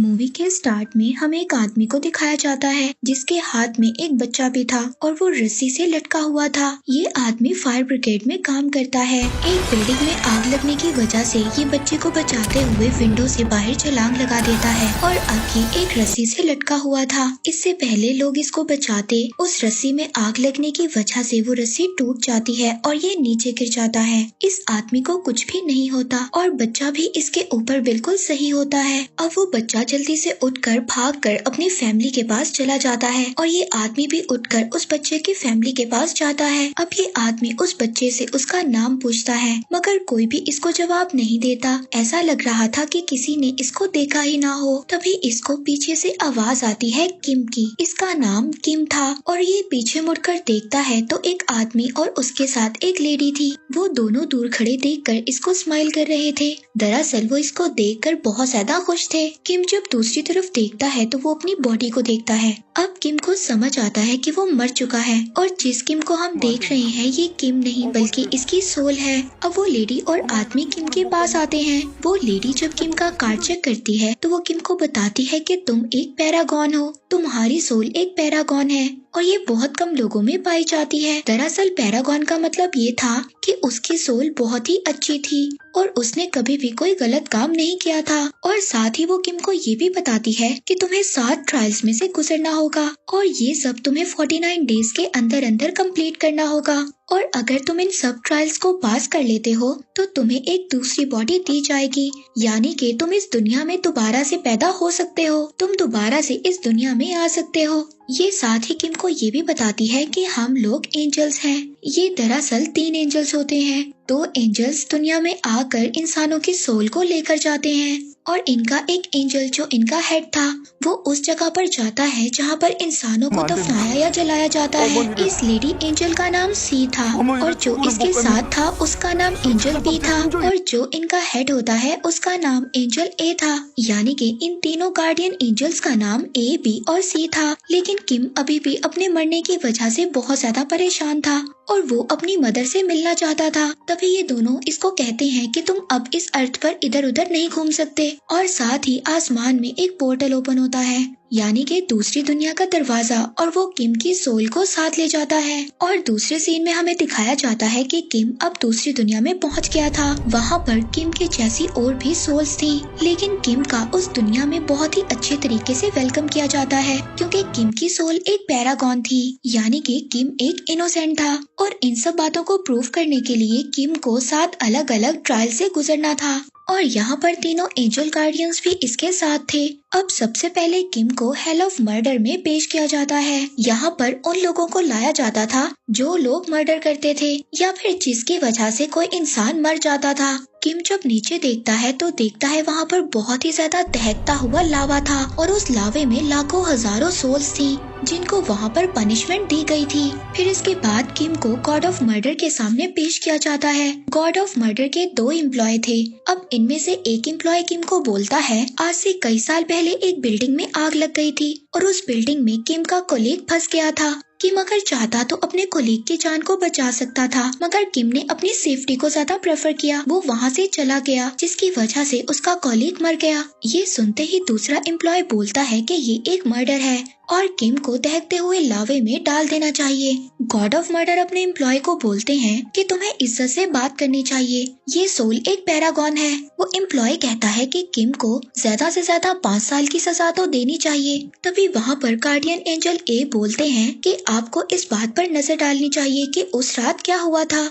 Movie के start में हमें एक आदमी को दिखाया जाता है जिसके हाथ में एक बच्चा भी था और वो रस्सी से लटका हुआ था। ये आदमी फायर ब्रिगेड में काम करता है। एक बिल्डिंग में आग लगने की वजह से ये बच्चे को बचाते हुए विंडो से बाहर छलांग लगा देता है और अब ये एक रस्सी से लटका हुआ था। इससे पहले लोग इसको बचाते, उस रस्सी में आग लगने की वजह से वो रस्सी टूट जाती है और ये नीचे गिर जाता है। इस आदमी को कुछ भी नहीं होता और बच्चा भी इसके ऊपर बिल्कुल सही होता है। अब वो बच्चा जल्दी से उठकर भागकर अपनी फैमिली के पास चला जाता है और ये आदमी भी उठकर उस बच्चे की फैमिली के पास जाता है। अब ये आदमी उस बच्चे से उसका नाम पूछता है मगर कोई भी इसको जवाब नहीं देता। ऐसा लग रहा था कि किसी ने इसको देखा ही ना हो। तभी इसको पीछे से आवाज आती है किम की। इसका नाम किम था और ये पीछे मुड़कर देखता है तो एक आदमी और उसके साथ एक लेडी थी। वो दोनों दूर खड़े देखकर इसको स्माइल कर रहे थे। दरअसल वो इसको देखकर बहुत ज्यादा खुश थे। किम जब दूसरी तरफ देखता है तो वो अपनी बॉडी को देखता है। अब किम को समझ आता है कि वो मर चुका है और जिस किम को हम देख रहे हैं ये किम नहीं बल्कि इसकी सोल है। अब वो लेडी और आदमी किम के पास आते हैं। वो लेडी जब किम का कार्ड चेक करती है तो वो किम को बताती है कि तुम एक पैरागॉन हो, तुम्हारी सोल एक पैरागॉन है और ये बहुत कम लोगों में पाई जाती है। दरअसल पैरागॉन का मतलब ये था कि उसकी सोल बहुत ही अच्छी थी और उसने कभी भी कोई गलत काम नहीं किया था। और साथ ही वो किम को ये भी बताती है कि तुम्हें 7 ट्रायल्स में से गुजरना होगा और ये सब तुम्हें 49 डेज के अंदर अंदर कंप्लीट करना होगा और अगर तुम इन सब ट्रायल्स को पास कर लेते हो तो तुम्हें एक दूसरी बॉडी दी जाएगी, यानी कि तुम इस दुनिया में दोबारा से पैदा हो सकते हो, तुम दोबारा से इस दुनिया में आ सकते हो। ये साथ ही किम को ये भी बताती है कि हम लोग एंजल्स हैं। ये दरअसल 3 एंजल्स होते हैं। 2 एंजल्स दुनिया में आकर इंसानों की सोल को लेकर जाते हैं और इनका एक एंजल जो इनका हेड था वो उस जगह पर जाता है जहाँ पर इंसानों को दफनाया या जलाया जाता है। इस लेडी एंजल का नाम सी था और जो इसके साथ था उसका नाम एंजल बी था और जो इनका हेड होता है उसका नाम एंजल ए था। यानी कि इन तीनों गार्डियन एंजल्स का नाम ए, बी और सी था। लेकिन किम अभी भी अपने मरने की वजह से बहुत ज्यादा परेशान था और वो अपनी मदर से मिलना चाहता था। तभी ये दोनों इसको कहते हैं कि तुम अब इस अर्थ पर इधर उधर नहीं घूम सकते और साथ ही आसमान में एक पोर्टल ओपन होता है, यानी कि दूसरी दुनिया का दरवाजा, और वो किम की सोल को साथ ले जाता है। और दूसरे सीन में हमें दिखाया जाता है कि किम अब दूसरी दुनिया में पहुंच गया था। वहाँ पर किम के जैसी और भी सोल्स थी, लेकिन किम का उस दुनिया में बहुत ही अच्छे तरीके से वेलकम किया जाता है क्योंकि किम की सोल एक पैरागॉन थी, यानी कि किम एक इनोसेंट था। और इन सब बातों को प्रूव करने के लिए किम को 7 अलग अलग ट्रायल से गुजरना था और यहाँ पर तीनों एंजल गार्डियंस भी इसके साथ थे। अब सबसे पहले किम को हेल ऑफ मर्डर में पेश किया जाता है। यहाँ पर उन लोगों को लाया जाता था जो लोग मर्डर करते थे या फिर जिसकी वजह से कोई इंसान मर जाता था। किम जब नीचे देखता है तो देखता है वहाँ पर बहुत ही ज्यादा दहकता हुआ लावा था और उस लावे में लाखों हजारों सोल्स थी जिनको वहाँ पर पनिशमेंट दी गई थी। फिर इसके बाद किम को गॉड ऑफ मर्डर के सामने पेश किया जाता है। गॉड ऑफ मर्डर के 2 एम्प्लॉय थे। अब इनमें से एक एम्प्लॉय किम को बोलता है आज से कई साल पहले एक बिल्डिंग में आग लग गई थी और उस बिल्डिंग में किम का कोलीग फंस गया था। किम अगर चाहता तो अपने कोलीग की जान को बचा सकता था, मगर किम ने अपनी सेफ्टी को ज्यादा प्रेफर किया। वो वहाँ से चला गया जिसकी वजह से उसका कोलीग मर गया। ये सुनते ही दूसरा एम्प्लॉय बोलता है कि ये एक मर्डर है और किम को दहकते हुए लावे में डाल देना चाहिए। गॉड ऑफ मर्डर अपने एम्प्लॉय को बोलते हैं कि तुम्हें इज्जत से बात करनी चाहिए, ये सोल एक पैरागॉन है। वो एम्प्लॉय कहता है कि किम को ज्यादा से ज्यादा 5 साल की सजा तो देनी चाहिए। तभी वहाँ पर गार्डियन एंजल ए बोलते हैं कि आपको इस बात पर नजर डालनी चाहिए कि उस रात क्या हुआ था।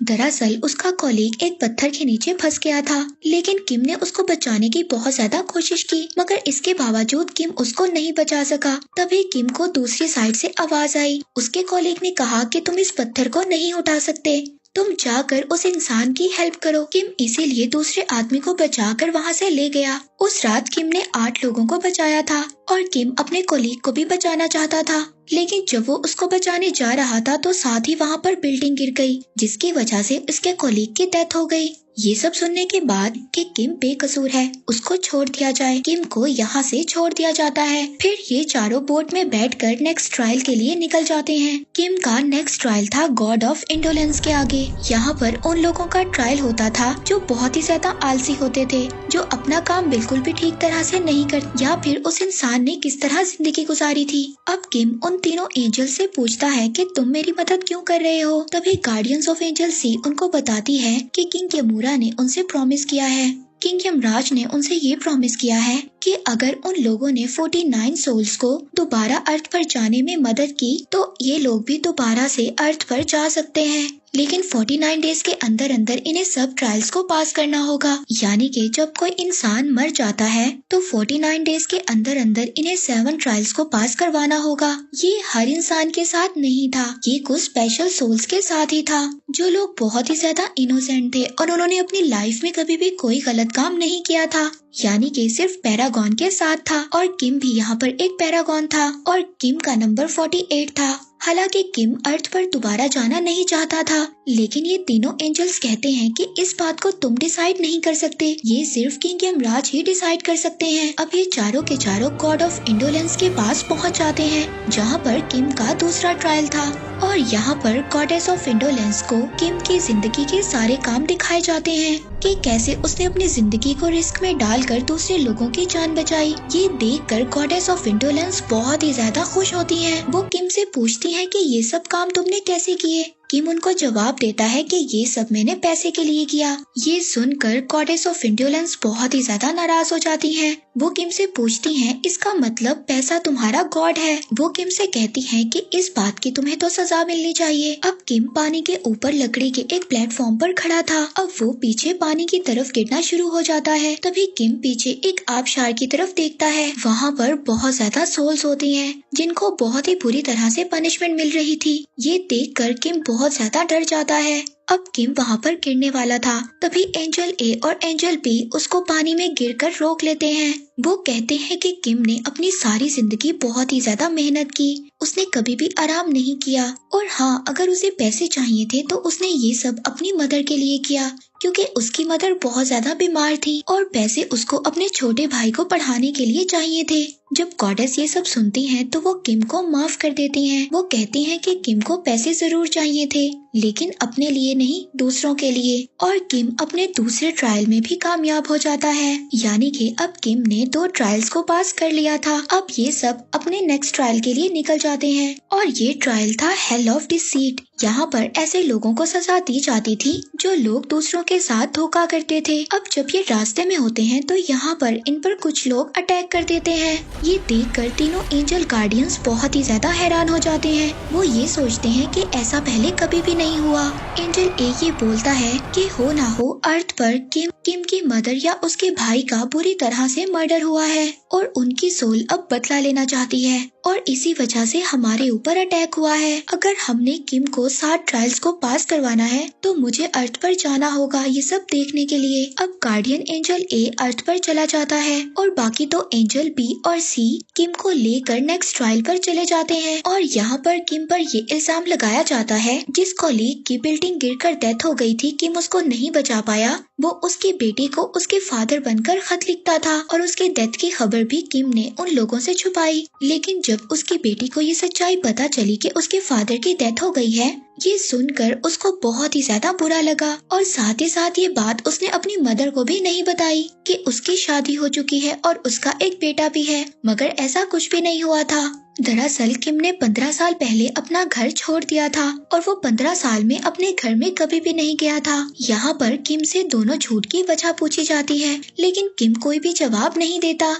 दरअसल उसका कॉलीग एक पत्थर के नीचे फंस गया था, लेकिन किम ने उसको बचाने की बहुत ज्यादा कोशिश की, मगर इसके बावजूद किम उसको नहीं बचा सका। तभी किम को दूसरी साइड से आवाज आई। उसके कॉलीग ने कहा कि तुम इस पत्थर को नहीं उठा सकते, तुम जाकर उस इंसान की हेल्प करो। किम इसीलिए दूसरे आदमी को बचाकर वहाँ से ले गया। उस रात किम ने 8 लोगों को बचाया था और किम अपने कोलीग को भी बचाना चाहता था, लेकिन जब वो उसको बचाने जा रहा था तो साथ ही वहाँ पर बिल्डिंग गिर गई जिसकी वजह से उसके कोलीग की डेथ हो गई। ये सब सुनने के बाद कि किम बेकसूर है, उसको छोड़ दिया जाए। किम को यहाँ से छोड़ दिया जाता है। फिर ये चारों बोट में बैठकर नेक्स्ट ट्रायल के लिए निकल जाते हैं। किम का नेक्स्ट ट्रायल था गॉड ऑफ इंडोलेंस के आगे। यहाँ पर उन लोगों का ट्रायल होता था जो बहुत ही ज्यादा आलसी होते थे, जो अपना काम बिल्कुल भी ठीक तरह से नहीं करते, या फिर उस इंसान ने किस तरह जिंदगी गुजारी थी। अब किम उन तीनों एंजल से पूछता है कि तुम मेरी मदद क्यों कर रहे हो। तभी गार्डियंस ऑफ एंजल सी उनको बताती है कि किंग यमूरा ने उनसे प्रॉमिस किया है, किंग यमराज ने उनसे ये प्रॉमिस किया है कि अगर उन लोगों ने 49 सोल्स को दोबारा अर्थ पर जाने में मदद की तो ये लोग भी दोबारा से अर्थ पर जा सकते हैं, लेकिन 49 डेज के अंदर अंदर इन्हें सब ट्रायल्स को पास करना होगा। यानी कि जब कोई इंसान मर जाता है तो 49 डेज के अंदर अंदर इन्हें 7 ट्रायल्स को पास करवाना होगा। ये हर इंसान के साथ नहीं था, ये कुछ स्पेशल सोल्स के साथ ही था, जो लोग बहुत ही ज्यादा इनोसेंट थे और उन्होंने अपनी लाइफ में कभी भी कोई गलत काम नहीं किया था। यानी कि सिर्फ पैरागॉन के साथ था, और किम भी यहाँ पर एक पैरागॉन था और किम का नंबर 48 था। हालांकि किम अर्थ पर दोबारा जाना नहीं चाहता था, लेकिन ये तीनों एंजल्स कहते हैं कि इस बात को तुम डिसाइड नहीं कर सकते, ये सिर्फ किंग यमराज ही डिसाइड कर सकते हैं। अब ये चारों के चारों गॉड ऑफ इंडोलेंस के पास पहुंच जाते हैं, जहां पर किम का दूसरा ट्रायल था, और यहाँ पर गॉडेस ऑफ इंडोलेंस को किम की जिंदगी के सारे काम दिखाए जाते हैं कि कैसे उसने अपनी जिंदगी को रिस्क में डालकर दूसरे लोगों की जान बचाई। ये देखकर गॉडेस ऑफ इंडोलेंस बहुत ही ज्यादा खुश होती हैं। वो किम से पूछती हैं कि ये सब काम तुमने कैसे किए। किम उनको जवाब देता है कि ये सब मैंने पैसे के लिए किया। ये सुनकर गॉडेस ऑफ इंडोलेंस बहुत ही ज्यादा नाराज हो जाती हैं। वो किम से पूछती हैं इसका मतलब पैसा तुम्हारा गॉड है। वो किम से कहती हैं कि इस बात की तुम्हें तो सजा मिलनी चाहिए। अब किम पानी के ऊपर लकड़ी के एक प्लेटफॉर्म पर खड़ा था। अब वो पीछे पानी की तरफ गिरना शुरू हो जाता है। तभी किम पीछे एक आबशार की तरफ देखता है। वहाँ पर बहुत ज्यादा सोल्स होती हैं, जिनको बहुत ही बुरी तरह से पनिशमेंट मिल रही थी। ये देखकर किम बहुत ज्यादा डर जाता है। अब किम वहाँ पर गिरने वाला था, तभी एंजल ए और एंजल बी उसको पानी में गिरकर रोक लेते हैं। वो कहते हैं कि किम ने अपनी सारी जिंदगी बहुत ही ज्यादा मेहनत की, उसने कभी भी आराम नहीं किया, और हाँ, अगर उसे पैसे चाहिए थे तो उसने ये सब अपनी मदर के लिए किया, क्योंकि उसकी मदर बहुत ज्यादा बीमार थी और पैसे उसको अपने छोटे भाई को पढ़ाने के लिए चाहिए थे। जब गॉडेस ये सब सुनती हैं तो वो किम को माफ कर देती हैं। वो कहती हैं कि किम को पैसे जरूर चाहिए थे, लेकिन अपने लिए नहीं, दूसरों के लिए। और किम अपने दूसरे ट्रायल में भी कामयाब हो जाता है। यानी कि अब किम ने 2 ट्रायल्स को पास कर लिया था। अब ये सब अपने नेक्स्ट ट्रायल के लिए निकल जाते हैं, और ये ट्रायल था हेल ऑफ डिसीट। यहाँ पर ऐसे लोगों को सजा दी जाती थी जो लोग दूसरों के साथ धोखा करते थे। अब जब ये रास्ते में होते हैं तो यहाँ पर इन पर कुछ लोग अटैक कर देते हैं। ये देखकर तीनों एंजल गार्डियंस बहुत ही ज्यादा हैरान हो जाते हैं। वो ये सोचते हैं कि ऐसा पहले कभी भी नहीं हुआ। एंजल ए ये बोलता है कि हो ना हो अर्थ पर किम की मदर या उसके भाई का बुरी तरह से मर्डर हुआ है और उनकी सोल अब बदला लेना चाहती है, और इसी वजह से हमारे ऊपर अटैक हुआ है। अगर हमने किम को 7 ट्रायल्स को पास करवाना है तो मुझे अर्थ पर जाना होगा ये सब देखने के लिए। अब गार्डियन एंजल ए अर्थ पर चला जाता है और बाकी 2 एंजल बी और सी किम को लेकर नेक्स्ट ट्रायल पर चले जाते हैं। और यहाँ पर किम पर ये इल्जाम लगाया जाता है जिस कॉलीग की बिल्डिंग गिरकर डेथ हो गई थी, किम उसको नहीं बचा पाया, वो उसकी बेटी को उसके फादर बनकर खत लिखता था, और उसके डेथ की खबर भी किम ने उन लोगों से छुपाई। लेकिन जब उसकी बेटी को ये सच्चाई पता चली कि उसके फादर की डेथ हो गई है, ये सुनकर उसको बहुत ही ज्यादा बुरा लगा, और साथ ही साथ ये बात उसने अपनी मदर को भी नहीं बताई कि उसकी शादी हो चुकी है और उसका एक बेटा भी है, मगर ऐसा कुछ भी नहीं हुआ था। दरअसल किम ने 15 साल पहले अपना घर छोड़ दिया था और वो 15 साल में अपने घर में कभी भी नहीं गया था। यहाँ पर किम से दोनों झूठ की वजह पूछी जाती है, लेकिन किम कोई भी जवाब नहीं देता।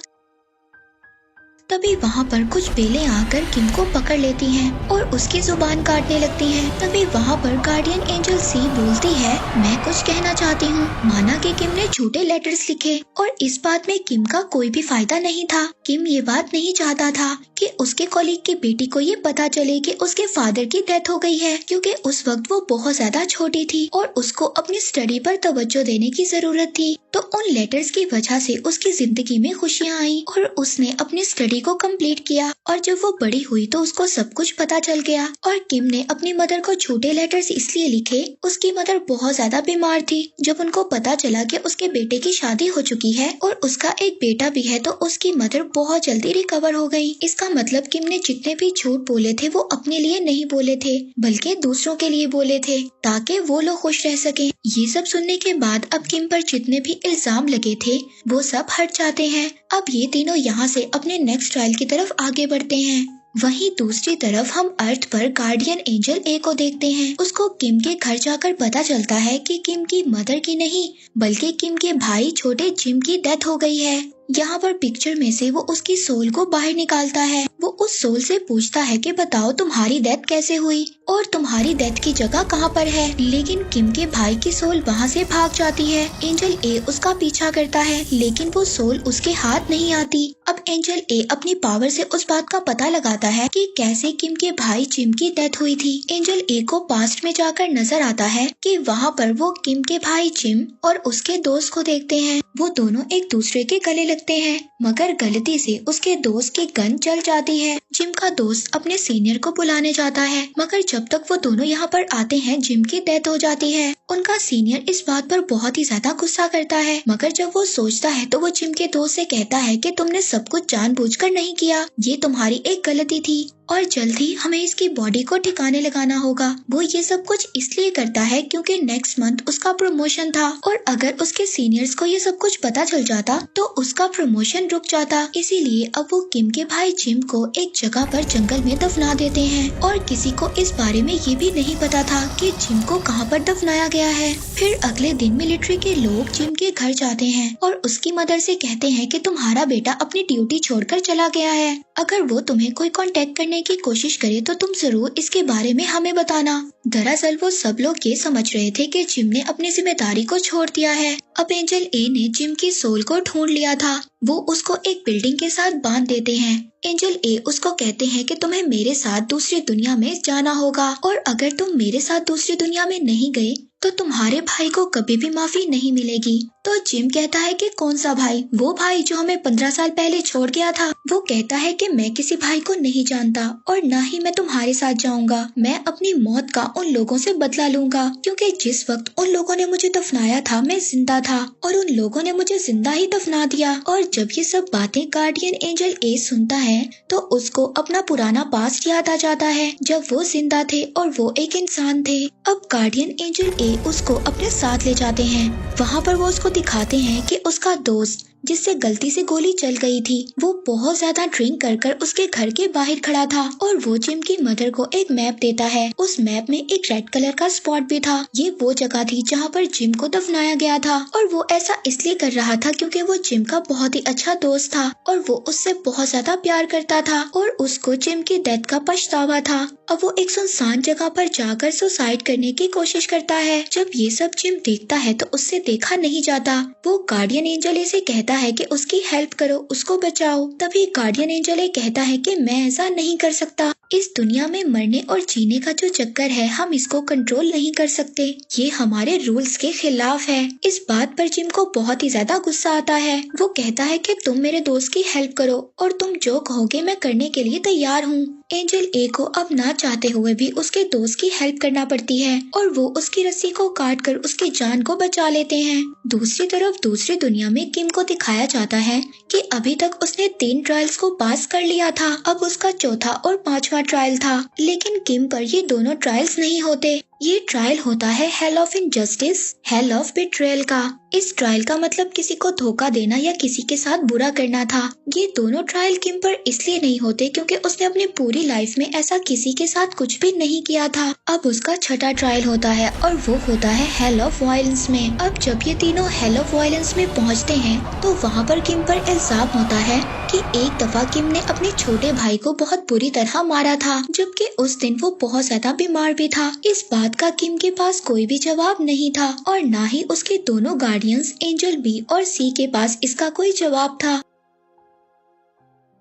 तभी वहाँ पर कुछ बेलें आकर किम को पकड़ लेती हैं और उसकी जुबान काटने लगती हैं। तभी वहाँ पर गार्डियन एंजल सी बोलती है, मैं कुछ कहना चाहती हूँ। माना कि किम ने झूठे लेटर्स लिखे और इस बात में किम का कोई भी फायदा नहीं था। किम ये बात नहीं चाहता था कि उसके कॉलीग की बेटी को ये पता चले कि उसके फादर की डेथ हो गई है, क्योंकि उस वक्त वो बहुत ज्यादा छोटी थी और उसको अपनी स्टडी पर तवज्जो देने की जरूरत थी। तो उन लेटर्स की वजह से उसकी जिंदगी में खुशियाँ आई और उसने अपनी स्टडी स्टोरी को कंप्लीट किया और जब वो बड़ी हुई तो उसको सब कुछ पता चल गया। और किम ने अपनी मदर को झूठे लेटर्स इसलिए लिखे, उसकी मदर बहुत ज्यादा बीमार थी। जब उनको पता चला कि उसके बेटे की शादी हो चुकी है और उसका एक बेटा भी है तो उसकी मदर बहुत जल्दी रिकवर हो गई। इसका मतलब किम ने जितने भी झूठ बोले थे वो अपने लिए नहीं बोले थे बल्कि दूसरों के लिए बोले थे ताकि वो लोग खुश रह सके। ये सब सुनने के बाद अब किम पर जितने भी इल्जाम लगे थे वो सब हट जाते हैं। अब ये तीनों यहाँ से अपने नेक्स्ट ट्रायल की तरफ आगे बढ़ते हैं। वहीं दूसरी तरफ हम अर्थ पर गार्डियन एंजल ए को देखते हैं। उसको किम के घर जाकर पता चलता है कि किम की मदर की नहीं बल्कि किम के भाई छोटे जिम की डेथ हो गई है। यहाँ पर पिक्चर में से वो उसकी सोल को बाहर निकालता है। वो उस सोल से पूछता है कि बताओ तुम्हारी डेथ कैसे हुई और तुम्हारी डेथ की जगह कहाँ पर है। लेकिन किम के भाई की सोल वहाँ से भाग जाती है। एंजल ए उसका पीछा करता है लेकिन वो सोल उसके हाथ नहीं आती। अब एंजल ए अपनी पावर से उस बात का पता लगाता है कि कैसे किम के भाई जिम की डेथ हुई थी। एंजल ए को पास्ट में जाकर नजर आता है कि वहाँ पर वो किम के भाई जिम और उसके दोस्त को देखते हैं। वो दोनों एक दूसरे के गले लगते हैं मगर गलती से उसके दोस्त की गन चल जाती है। जिम का दोस्त अपने सीनियर को बुलाने जाता है मगर जब तक वो दोनों यहाँ पर आते हैं जिम की डेथ हो जाती है। उनका सीनियर इस बात पर बहुत ही ज्यादा गुस्सा करता है मगर जब वो सोचता है तो वो जिम के दोस्त से कहता है कि तुमने सब कुछ जानबूझकर नहीं किया, ये तुम्हारी एक गलती थी और जल्द ही हमें इसकी बॉडी को ठिकाने लगाना होगा। वो ये सब कुछ इसलिए करता है क्योंकि नेक्स्ट मंथ उसका प्रमोशन था और अगर उसके सीनियर्स को ये सब कुछ पता चल जाता तो उसका प्रमोशन रुक जाता। इसीलिए अब वो किम के भाई जिम को एक जगह पर जंगल में दफना देते हैं और किसी को इस बारे में ये भी नहीं पता था कि जिम को कहाँ पर दफनाया गया है। फिर अगले दिन मिलिट्री के लोग जिम के घर जाते हैं और उसकी मदर से कहते हैं कि तुम्हारा बेटा अपनी ड्यूटी छोड़कर चला गया है। अगर वो तुम्हें कोई कांटेक्ट करने की कोशिश करे तो तुम जरूर इसके बारे में हमें बताना। दरअसल वो सब लोग ये समझ रहे थे कि जिम ने अपनी जिम्मेदारी को छोड़ दिया है। अब एंजल ए ने जिम की सोल को ढूंढ लिया था। वो उसको एक बिल्डिंग के साथ बांध देते हैं। एंजल ए उसको कहते हैं कि तुम्हें मेरे साथ दूसरी दुनिया में जाना होगा और अगर तुम मेरे साथ दूसरी दुनिया में नहीं गए तो तुम्हारे भाई को कभी भी माफी नहीं मिलेगी। तो जिम कहता है कि कौन सा भाई? वो भाई जो हमें 15 साल पहले छोड़ गया था। वो कहता है कि मैं किसी भाई को नहीं जानता और न ही मैं तुम्हारे साथ जाऊंगा। मैं अपनी मौत का उन लोगों से बदला लूंगा क्योंकि जिस वक्त उन लोगों ने मुझे दफनाया था मैं जिंदा था और उन लोगों ने मुझे जिंदा ही दफना दिया। और जब ये सब बातें गार्डियन एंजल ए सुनता है तो उसको अपना पुराना पास्ट याद आ जाता है जब वो जिंदा थे और वो एक इंसान थे। अब गार्डियन एंजल ए उसको अपने साथ ले जाते हैं। वहाँ पर वो उसको दिखाते हैं कि उसका दोस्त जिससे गलती से गोली चल गई थी वो बहुत ज्यादा ड्रिंक कर उसके घर के बाहर खड़ा था और वो जिम की मदर को एक मैप देता है। उस मैप में एक रेड कलर का स्पॉट भी था। ये वो जगह थी जहाँ पर जिम को दफनाया गया था और वो ऐसा इसलिए कर रहा था क्योंकि वो जिम का बहुत ही अच्छा दोस्त था और वो उससे बहुत ज्यादा प्यार करता था और उसको जिम की डेथ का पछतावा था। अब वो एक सुनसान जगह पर जाकर सुसाइड करने की कोशिश करता है। जब ये सब जिम देखता है तो उससे देखा नहीं जाता। वो गार्डियन एंजल से कहता है कि उसकी हेल्प करो, उसको बचाओ। तभी गार्डियन एंजल कहता है कि मैं ऐसा नहीं कर सकता। इस दुनिया में मरने और जीने का जो चक्कर है हम इसको कंट्रोल नहीं कर सकते। ये हमारे रूल्स के खिलाफ है। इस बात पर जिम को बहुत ही ज्यादा गुस्सा आता है। वो कहता है कि तुम मेरे दोस्त की हेल्प करो और तुम जो कहोगे मैं करने के लिए तैयार हूँ। एंजल ए को अब ना चाहते हुए भी उसके दोस्त की हेल्प करना पड़ती है और वो उसकी रस्सी को काट कर उसकी जान को बचा लेते हैं। दूसरी तरफ दूसरी दुनिया में किम को दिखाया जाता है कि अभी तक उसने 3 ट्रायल्स को पास कर लिया था। अब उसका चौथा और 5वां ट्रायल था लेकिन किम पर ये दोनों ट्रायल्स नहीं होते। ये ट्रायल होता है hell of injustice, hell of betrayal का। इस ट्रायल का मतलब किसी को धोखा देना या किसी के साथ बुरा करना था। ये दोनों ट्रायल किम पर इसलिए नहीं होते क्योंकि उसने अपनी पूरी लाइफ में ऐसा किसी के साथ कुछ भी नहीं किया था। अब उसका छठा ट्रायल होता है और वो होता है हेल ऑफ वायलेंस में। अब जब ये तीनों हेल ऑफ वायलेंस में पहुंचते हैं तो वहाँ पर किम पर इल्जाम होता है कि एक दफा किम ने अपने छोटे भाई को बहुत बुरी तरह मारा था जबकि उस दिन वो बहुत ज्यादा बीमार भी था। इस बात का किम के पास कोई भी जवाब नहीं था और ना ही उसके दोनों गार्डियंस एंजल बी और सी के पास इसका कोई जवाब था।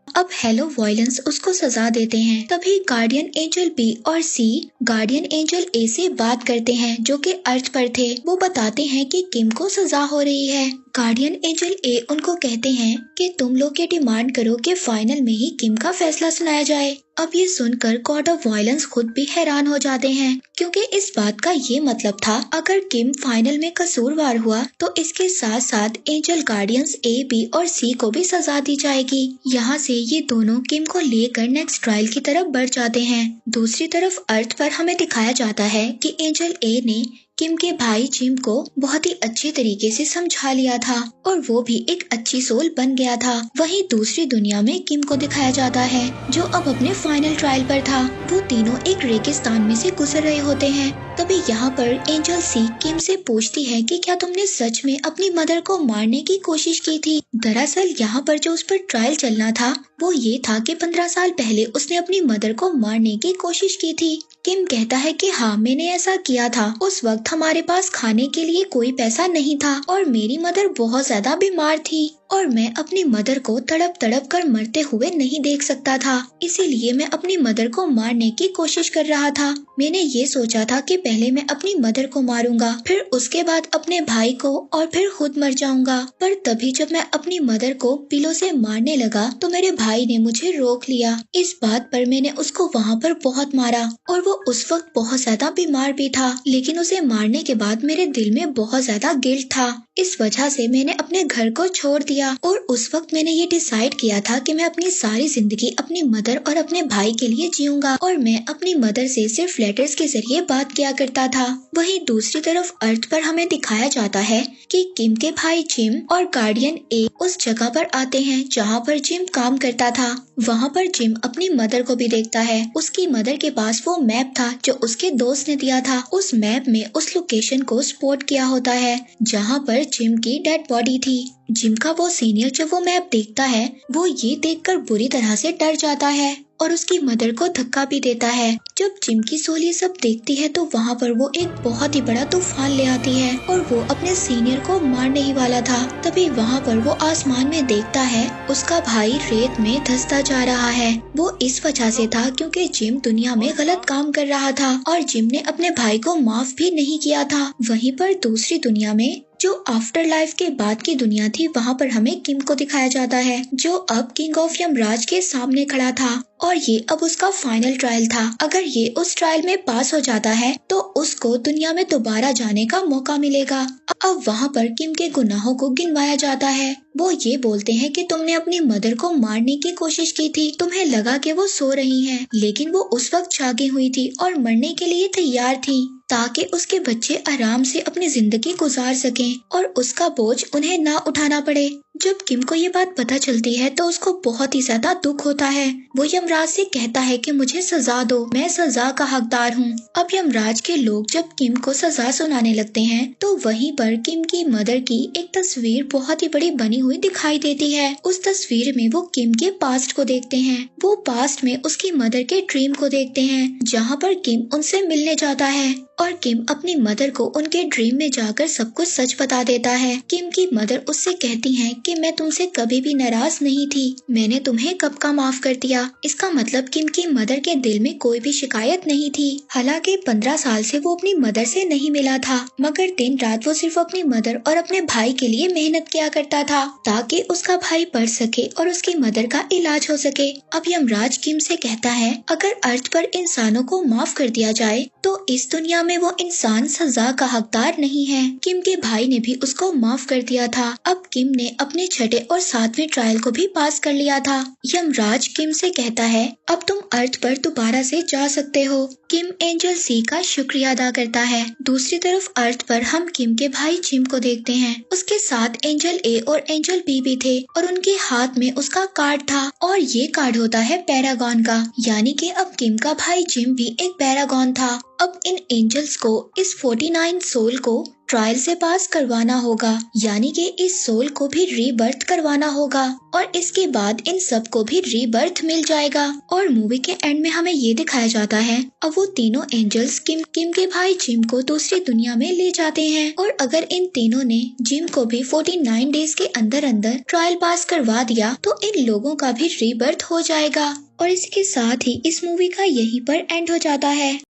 अब हेलो वायलेंस उसको सजा देते हैं। तभी गार्डियन एंजल बी और सी गार्डियन एंजल ए से बात करते हैं जो कि अर्थ पर थे। वो बताते हैं कि किम को सजा हो रही है। गार्डियन एंजल ए उनको कहते हैं कि तुम लोग ये डिमांड करो कि फाइनल में ही किम का फैसला सुनाया जाए। अब ये सुनकर गॉड ऑफ वायलेंस खुद भी हैरान हो जाते हैं, क्योंकि इस बात का ये मतलब था अगर किम फाइनल में कसूरवार हुआ तो इसके साथ साथ एंजल गार्डियंस ए, बी और सी को भी सजा दी जाएगी। यहाँ से ये दोनों किम को लेकर नेक्स्ट ट्रायल की तरफ बढ़ जाते हैं। दूसरी तरफ अर्थ पर हमें दिखाया जाता है कि एंजल ए ने किम के भाई जिम को बहुत ही अच्छे तरीके से समझा लिया था और वो भी एक अच्छी सोल बन गया था। वहीं दूसरी दुनिया में किम को दिखाया जाता है जो अब अपने फाइनल ट्रायल पर था। वो तीनों एक रेगिस्तान में से गुजर रहे होते हैं। तभी यहाँ पर एंजल सी किम से पूछती है कि क्या तुमने सच में अपनी मदर को मारने की कोशिश की थी। दरअसल यहाँ पर जो उस पर ट्रायल चलना था वो ये था कि 15 साल पहले उसने अपनी मदर को मारने की कोशिश की थी। किम कहता है कि हाँ, मैंने ऐसा किया था। उस वक्त हमारे पास खाने के लिए कोई पैसा नहीं था और मेरी मदर बहुत ज्यादा बीमार थी और मैं अपनी मदर को तड़प तड़प कर मरते हुए नहीं देख सकता था, इसीलिए मैं अपनी मदर को मारने की कोशिश कर रहा था। मैंने ये सोचा था कि पहले मैं अपनी मदर को मारूंगा, फिर उसके बाद अपने भाई को और फिर खुद मर जाऊंगा। पर तभी जब मैं अपनी मदर को पिलो से मारने लगा तो मेरे भाई ने मुझे रोक लिया। इस बात पर मैंने उसको वहाँ पर बहुत मारा और वो उस वक्त बहुत ज्यादा बीमार भी था, लेकिन उसे मारने के बाद मेरे दिल में बहुत ज्यादा गिल्ट था। इस वजह से मैंने अपने घर को छोड़ दिया और उस वक्त मैंने ये डिसाइड किया था कि मैं अपनी सारी जिंदगी अपनी मदर और अपने भाई के लिए जीऊंगा और मैं अपनी मदर से सिर्फ लेटर्स के जरिए बात किया करता था। वहीं दूसरी तरफ अर्थ पर हमें दिखाया जाता है कि किम के भाई जिम और गार्डियन ए उस जगह पर आते हैं जहाँ पर जिम काम करता था। वहाँ पर जिम अपनी मदर को भी देखता है। उसकी मदर के पास वो मैप था जो उसके दोस्त ने दिया था। उस मैप में उस लोकेशन को स्पॉट किया होता है जहाँ पर जिम की डेड बॉडी थी। जिम का वो सीनियर जब वो मैप देखता है वो ये देखकर बुरी तरह से डर जाता है और उसकी मदर को धक्का भी देता है। जब जिम की सोल ये सब देखती है तो वहाँ पर वो एक बहुत ही बड़ा तूफान ले आती है और वो अपने सीनियर को मारने ही वाला था। तभी वहाँ पर वो आसमान में देखता है उसका भाई रेत में धंसता जा रहा है। वो इस वजह से था क्योंकि जिम दुनिया में गलत काम कर रहा था और जिम ने अपने भाई को माफ भी नहीं किया था। वहीं पर दूसरी दुनिया में जो आफ्टर लाइफ के बाद की दुनिया थी वहाँ पर हमें किम को दिखाया जाता है जो अब किंग ऑफ यमराज के सामने खड़ा था और ये अब उसका फाइनल ट्रायल था। अगर ये उस ट्रायल में पास हो जाता है तो उसको दुनिया में दोबारा जाने का मौका मिलेगा। अब वहाँ पर किम के गुनाहों को गिनवाया जाता है। वो ये बोलते हैं कि तुमने अपनी मदर को मारने की कोशिश की थी, तुम्हें लगा कि वो सो रही हैं, लेकिन वो उस वक्त जागी हुई थी और मरने के लिए तैयार थी ताकि उसके बच्चे आराम से अपनी जिंदगी गुजार सकें और उसका बोझ उन्हें ना उठाना पड़े। जब किम को ये बात पता चलती है तो उसको बहुत ही ज्यादा दुख होता है। वो यमराज से कहता है कि मुझे सजा दो, मैं सजा का हकदार हूँ। अब यमराज के लोग जब किम को सजा सुनाने लगते हैं तो वहीं पर किम की मदर की एक तस्वीर बहुत ही बड़ी बनी हुई दिखाई देती है। उस तस्वीर में वो किम के पास्ट को देखते हैं। वो पास्ट में उसकी मदर के ड्रीम को देखते हैं जहाँ पर किम उनसे मिलने जाता है और किम अपनी मदर को उनके ड्रीम में जाकर सब कुछ सच बता देता है। किम की मदर उससे कहती हैं कि मैं तुमसे कभी भी नाराज नहीं थी, मैंने तुम्हें कब का माफ कर दिया। इसका मतलब किम की मदर के दिल में कोई भी शिकायत नहीं थी। हालांकि 15 साल से वो अपनी मदर से नहीं मिला था, मगर दिन रात वो सिर्फ अपनी मदर और अपने भाई के लिए मेहनत किया करता था ताकि उसका भाई पढ़ सके और उसकी मदर का इलाज हो सके। अब यमराज किम से कहता है अगर अर्थ पर इंसानों को माफ कर दिया जाए तो इस दुनिया में वो इंसान सजा का हकदार नहीं है। किम के भाई ने भी उसको माफ कर दिया था। अब किम ने अपने छठे और 7वें ट्रायल को भी पास कर लिया था। यमराज किम से कहता है अब तुम अर्थ पर दोबारा से जा सकते हो। किम एंजल सी का शुक्रिया अदा करता है। दूसरी तरफ अर्थ पर हम किम के भाई जिम को देखते हैं। उसके साथ एंजल ए और एंजल बी भी थे और उनके हाथ में उसका कार्ड था और ये कार्ड होता है पैरागॉन का, यानी कि अब किम का भाई जिम भी एक पैरागॉन था। अब इन एंजल्स को इस 49 सोल को ट्रायल से पास करवाना होगा, यानी कि इस सोल को भी रीबर्थ करवाना होगा और इसके बाद इन सब को भी रीबर्थ मिल जाएगा। और मूवी के एंड में हमें ये दिखाया जाता है अब वो तीनों एंजल्स किम के भाई जिम को दूसरी दुनिया में ले जाते हैं और अगर इन तीनों ने जिम को भी 49 डेज के अंदर अंदर ट्रायल पास करवा दिया तो इन लोगों का भी रीबर्थ हो जाएगा। और इसके साथ ही इस मूवी का यहीं पर एंड हो जाता है।